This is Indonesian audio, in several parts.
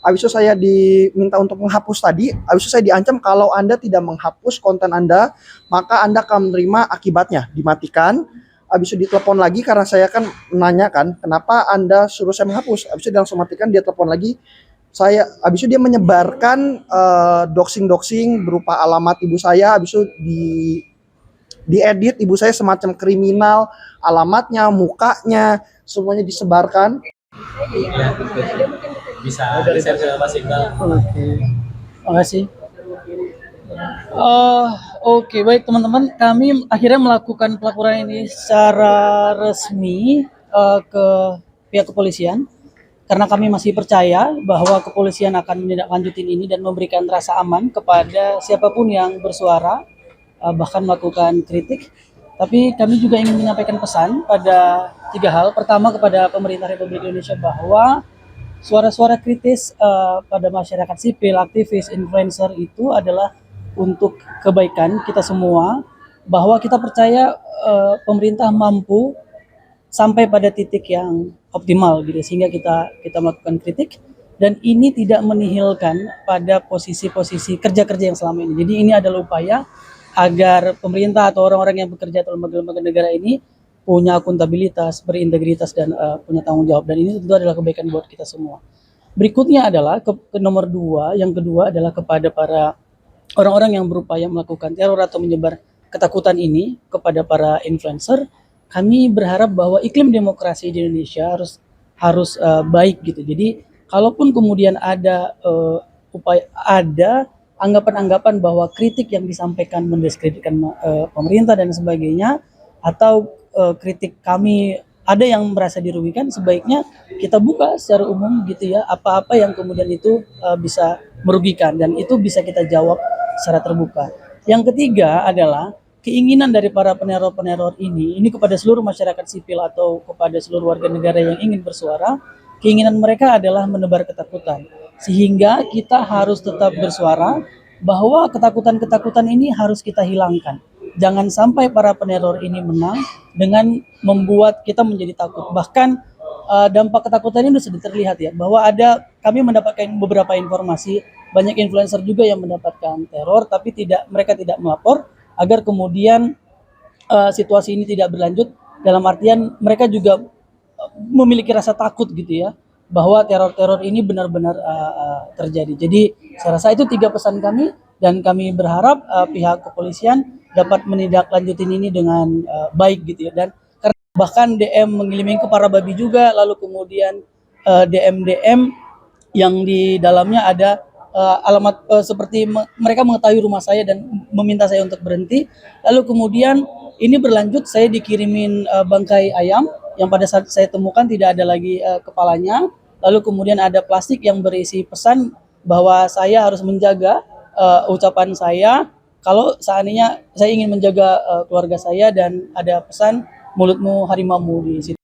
Habis itu saya diminta untuk menghapus tadi. Habis itu saya diancam kalau Anda tidak menghapus konten Anda, maka Anda akan menerima akibatnya, dimatikan. Habis itu ditelepon lagi karena saya kan menanyakan kenapa Anda suruh saya menghapus. Habis itu dia langsung matikan, dia telepon lagi. Habis itu dia menyebarkan doxing-doxing berupa alamat ibu saya. Habis itu diedit ibu saya semacam kriminal, alamatnya, mukanya, semuanya disebarkan. Ya, bisa share ke Mas Iqbal. Oke, makasih. Oh, oke, baik teman-teman, kami akhirnya melakukan pelaporan ini secara resmi ke pihak kepolisian karena kami masih percaya bahwa kepolisian akan menindaklanjuti ini dan memberikan rasa aman kepada siapapun yang bersuara, bahkan melakukan kritik. Tapi kami juga ingin menyampaikan pesan pada 3 hal. Pertama, kepada pemerintah Republik Indonesia bahwa suara-suara kritis pada masyarakat sipil, aktivis, influencer itu adalah untuk kebaikan kita semua, bahwa kita percaya pemerintah mampu sampai pada titik yang optimal gitu, sehingga kita melakukan kritik, dan ini tidak menihilkan pada posisi-posisi kerja-kerja yang selama ini. Jadi ini adalah upaya agar pemerintah atau orang-orang yang bekerja atau lembaga-lembaga negara ini punya akuntabilitas, berintegritas, dan punya tanggung jawab, dan ini tentu adalah kebaikan buat kita semua. Berikutnya adalah ke nomor 2, yang kedua adalah kepada para orang-orang yang berupaya melakukan teror atau menyebar ketakutan ini kepada para influencer. Kami berharap bahwa iklim demokrasi di Indonesia harus baik gitu. Jadi kalaupun kemudian ada anggapan-anggapan bahwa kritik yang disampaikan mendiskreditkan pemerintah dan sebagainya, atau kritik kami ada yang merasa dirugikan, sebaiknya kita buka secara umum gitu ya, apa-apa yang kemudian itu bisa merugikan, dan itu bisa kita jawab secara terbuka. Yang ketiga adalah keinginan dari para peneror-peneror ini kepada seluruh masyarakat sipil atau kepada seluruh warga negara yang ingin bersuara, keinginan mereka adalah menebar ketakutan. Sehingga kita harus tetap bersuara bahwa ketakutan-ketakutan ini harus kita hilangkan. Jangan sampai para peneror ini menang dengan membuat kita menjadi takut. Bahkan dampak ketakutan ini sudah terlihat ya, bahwa kami mendapatkan beberapa informasi, banyak influencer juga yang mendapatkan teror tapi mereka tidak melapor, agar kemudian situasi ini tidak berlanjut, dalam artian mereka juga memiliki rasa takut gitu ya, bahwa teror-teror ini benar-benar terjadi. Jadi saya rasa itu 3 pesan kami, dan kami berharap pihak kepolisian dapat menindaklanjuti ini dengan baik gitu ya. Dan karena bahkan DM mengirim ke para babi juga, lalu kemudian DM yang di dalamnya ada alamat seperti mereka mengetahui rumah saya dan meminta saya untuk berhenti. Lalu kemudian ini berlanjut, saya dikirimin bangkai ayam yang pada saat saya temukan tidak ada lagi kepalanya. Lalu kemudian ada plastik yang berisi pesan bahwa saya harus menjaga ucapan saya kalau seandainya saya ingin menjaga keluarga saya, dan ada pesan mulutmu harimau di situ.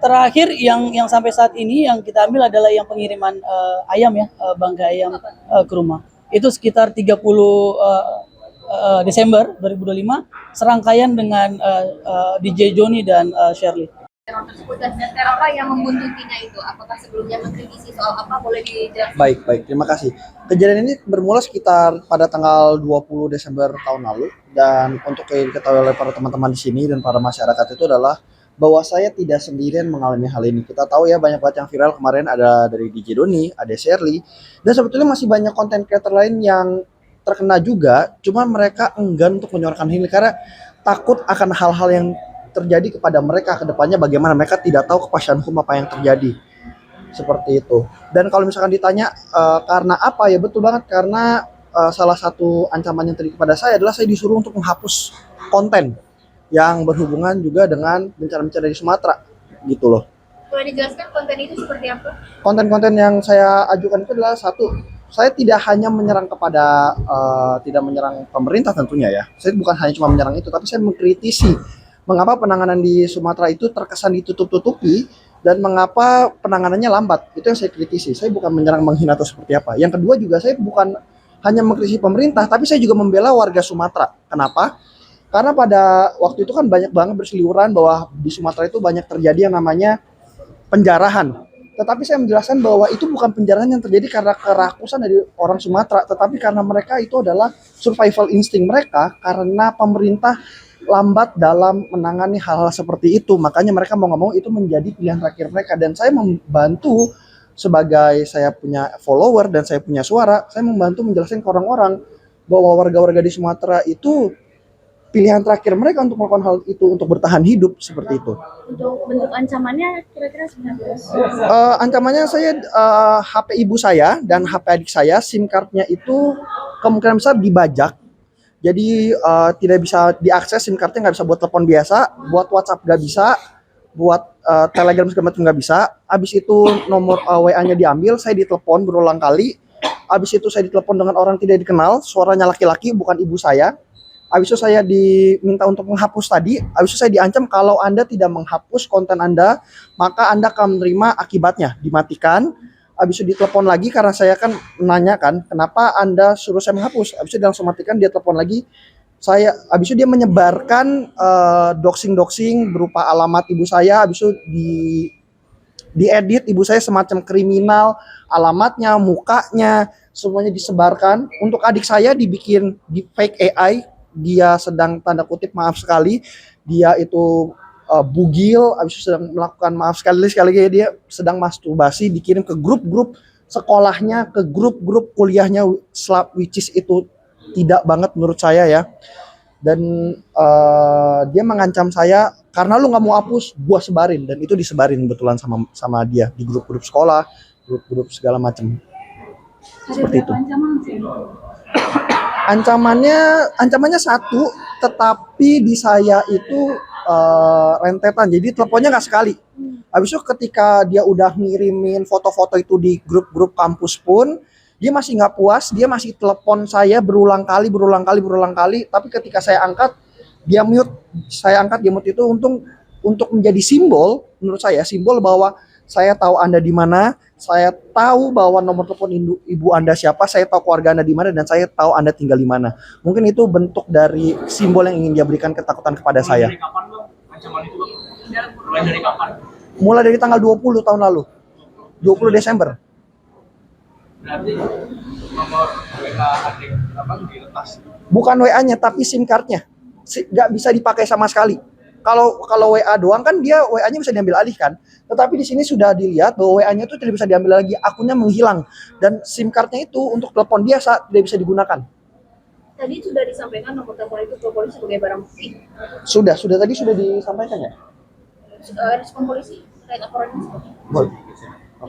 Terakhir yang sampai saat ini yang kita ambil adalah yang pengiriman ayam ya, bangkai ayam ke rumah. Itu sekitar 30 Desember 2025, serangkaian dengan DJ Joni dan Shirley. Teror tersebut dan teror apa yang membuntutinya itu? Apakah sebelumnya mengkritisi soal apa? Boleh dijelaskan? Baik, terima kasih. Kejadian ini bermula sekitar pada tanggal 20 Desember tahun lalu, dan untuk diketahui oleh para teman-teman di sini dan para masyarakat itu adalah bahwa saya tidak sendirian mengalami hal ini. Kita tahu ya, banyak banget yang viral kemarin, ada dari DJ Doni, ada Shirley, dan sebetulnya masih banyak konten creator lain yang terkena juga, cuma mereka enggan untuk menyuarakan ini karena takut akan hal-hal yang terjadi kepada mereka ke depannya, bagaimana mereka tidak tahu kepastian hukum apa yang terjadi. Seperti itu. Dan kalau misalkan ditanya karena apa, ya betul banget, karena salah satu ancaman yang terjadi kepada saya adalah saya disuruh untuk menghapus konten yang berhubungan juga dengan bencana-bencana di Sumatera gitu loh. Boleh dijelaskan konten itu seperti apa? Konten-konten yang saya ajukan itu adalah satu, saya tidak hanya menyerang kepada tidak menyerang pemerintah tentunya ya. Saya bukan hanya cuma menyerang itu, tapi saya mengkritisi mengapa penanganan di Sumatera itu terkesan ditutup-tutupi dan mengapa penanganannya lambat. Itu yang saya kritisi. Saya bukan menyerang, menghina atau seperti apa. Yang kedua juga, saya bukan hanya mengkritisi pemerintah, tapi saya juga membela warga Sumatera. Kenapa? Karena pada waktu itu kan banyak banget berseliweran bahwa di Sumatera itu banyak terjadi yang namanya penjarahan. Tetapi saya menjelaskan bahwa itu bukan penjarahan yang terjadi karena kerakusan dari orang Sumatera, tetapi karena mereka itu adalah survival instinct mereka karena pemerintah lambat dalam menangani hal-hal seperti itu. Makanya mereka mau nggak mau itu menjadi pilihan terakhir mereka. Dan saya membantu sebagai saya punya follower dan saya punya suara, saya membantu menjelaskan ke orang-orang bahwa warga-warga di Sumatera itu pilihan terakhir mereka untuk melakukan hal itu untuk bertahan hidup seperti itu. Untuk bentuk ancamannya kira-kira seperti apa? Ancamannya saya HP ibu saya dan HP adik saya, SIM cardnya itu kemungkinan besar dibajak. Jadi tidak bisa diakses, SIM cardnya nggak bisa buat telepon biasa, buat WhatsApp nggak bisa, buat Telegram segala macam nggak bisa. Abis itu nomor WA-nya diambil, saya ditelepon berulang kali. Abis itu saya ditelepon dengan orang tidak dikenal, suaranya laki-laki bukan ibu saya. Habis itu saya diminta untuk menghapus tadi. Habis itu saya diancam kalau Anda tidak menghapus konten Anda, maka Anda akan menerima akibatnya, dimatikan. Habis itu ditelepon lagi karena saya kan menanyakan kenapa Anda suruh saya menghapus. Habis itu dia langsung matikan, dia telepon lagi. Habis itu dia menyebarkan doxing berupa alamat ibu saya. Habis itu diedit ibu saya semacam kriminal, alamatnya, mukanya, semuanya disebarkan. Untuk adik saya dibikin di fake AI. Dia sedang tanda kutip maaf sekali, dia itu bugil, habis itu sedang melakukan maaf sekali lagi dia sedang masturbasi, dikirim ke grup-grup sekolahnya, ke grup-grup kuliahnya, which is itu tidak banget menurut saya ya. Dan dia mengancam saya karena lu nggak mau hapus, gua sebarin, dan itu disebarin betulan sama dia di grup-grup sekolah, grup-grup segala macam. Seperti itu. Ancamannya satu, tetapi di saya itu rentetan. Jadi teleponnya nggak sekali. Habis itu ketika dia udah ngirimin foto-foto itu di grup-grup kampus pun, dia masih nggak puas. Dia masih telepon saya berulang kali. Tapi ketika saya angkat, dia mute. Saya angkat, dia mute itu untuk menjadi simbol, menurut saya simbol bahwa saya tahu Anda di mana, saya tahu bahwa nomor telepon ibu Anda siapa, saya tahu keluarga Anda di mana, dan saya tahu Anda tinggal di mana. Mungkin itu bentuk dari simbol yang ingin dia berikan ketakutan kepada saya. Dari kapan Bang ancaman itu Bang? Mulai dari kapan? Mulai dari tanggal 20 tahun lalu. 20 Desember. Berarti nomor WA adik Abang diretas. Bukan WA-nya tapi SIM card-nya. Nggak bisa dipakai sama sekali. Kalau WA doang kan dia WA-nya bisa diambil alih kan. Tetapi di sini sudah dilihat bahwa WA-nya itu tidak bisa diambil lagi, akunnya menghilang dan SIM card-nya itu untuk telepon biasa tidak bisa digunakan. Tadi sudah disampaikan nomor telepon itu ke polisi sebagai barang bukti. Sudah disampaikan ya? Respon polisi terkait laporan ini seperti apa? Boleh.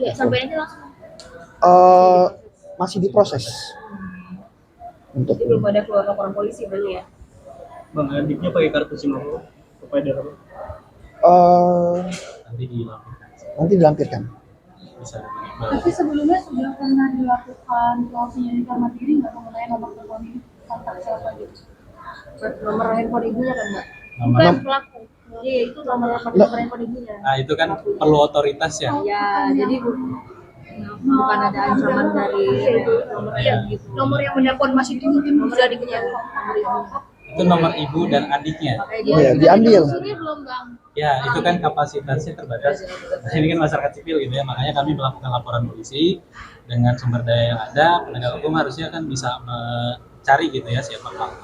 Iya, sampaikan aja langsung. Masih diproses. Jadi belum ada keluar laporan polisi berarti ya? Bang, adiknya pakai kartu SIM apa? Provider apa? Nanti dilampirkan. Nanti dilampirkan. Bisa Tapi sebelumnya sudah pernah dilakukan penyelidikan mandiri nggak mengenai nomor telepon ini kontak siapa gitu? Nomor handphone ibunya kan Mbak? Nomor- Bukan pelaku. Iya, itu nomor handphone ibunya. Nah itu kan perlu otoritas ya. Ya, jadi bukan ada ancaman dari nomor gitu. Nomor yang menelpon masih itu mungkin sudah dikejar. Itu nomor ibu dan adiknya. Oh ya, diambil. Belum Bang. Ya itu kan kapasitasnya terbatas. Nah, ini kan masyarakat sipil gitu ya. Makanya kami melakukan laporan polisi dengan sumber daya yang ada. Penegak hukum harusnya kan bisa mencari gitu ya siapa pelaku.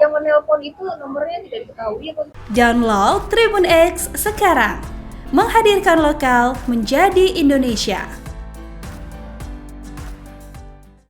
Yang menelpon itu nomornya tidak diketahui atau Download Tribun X sekarang. Menghadirkan lokal menjadi Indonesia.